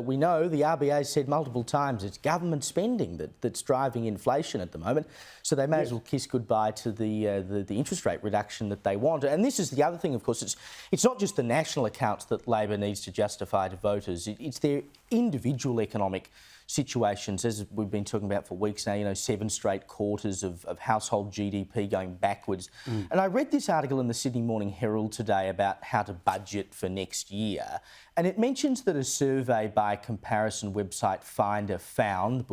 We know the RBA said multiple times it's government spending that's driving inflation at the moment, so they may as well kiss goodbye to the interest rate reduction that they want. And this is the other thing, of course, it's not just the national accounts that Labor needs to justify to voters, it's their individual economic situations, as we've been talking about for weeks now, 7 straight quarters of household GDP going backwards. And I read this article in the Sydney Morning Herald today about how to budget for next year, and it mentions that a survey by comparison website Finder found,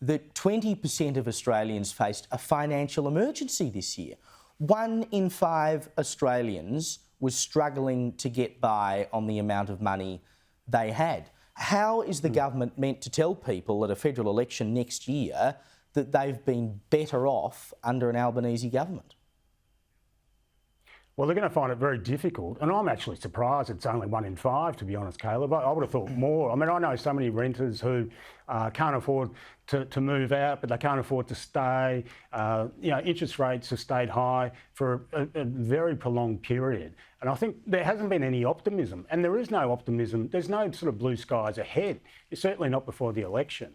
that 20% of Australians faced a financial emergency this year. 1 in 5 Australians was struggling to get by on the amount of money they had. How is the government meant to tell people at a federal election next year that they've been better off under an Albanese government? Well, they're going to find it very difficult, and I'm actually surprised it's only 1 in 5, to be honest, Caleb. I would have thought more. I mean, I know so many renters who can't afford to move out, but they can't afford to stay. Interest rates have stayed high for a very prolonged period. And I think there hasn't been any optimism, and there is no optimism. There's no sort of blue skies ahead. It's certainly not before the election.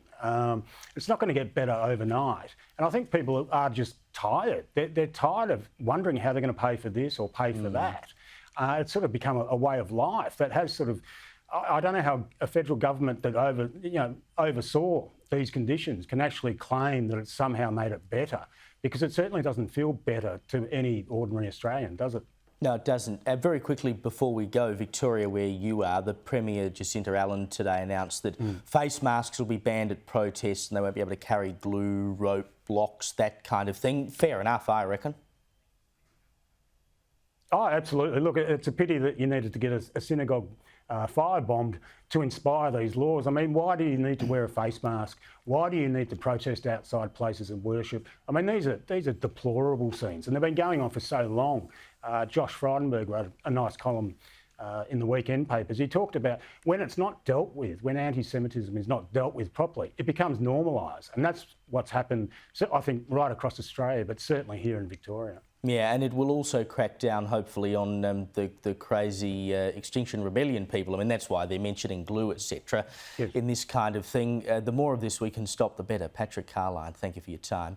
It's not going to get better overnight. And I think people are just tired. They're tired of wondering how they're going to pay for this or pay for that. It's sort of become a way of life that has sort of, I don't know how a federal government that oversaw these conditions can actually claim that it's somehow made it better, because it certainly doesn't feel better to any ordinary Australian, does it? No, it doesn't. Very quickly before we go, Victoria, where you are, the Premier Jacinta Allen today announced that face masks will be banned at protests and they won't be able to carry glue, rope, blocks, that kind of thing. Fair enough, I reckon. Oh, absolutely. Look, it's a pity that you needed to get a synagogue firebombed to inspire these laws. I mean, why do you need to wear a face mask? Why do you need to protest outside places of worship? I mean, these are deplorable scenes, and they've been going on for so long. Josh Frydenberg wrote a nice column in the weekend papers. He talked about when it's not dealt with, when anti-Semitism is not dealt with properly, it becomes normalised. And that's what's happened, I think, right across Australia, but certainly here in Victoria. Yeah, and it will also crack down, hopefully, on the crazy Extinction Rebellion people. I mean, that's why they're mentioning glue, etc. in this kind of thing. The more of this we can stop, the better. Patrick Carlyon, thank you for your time.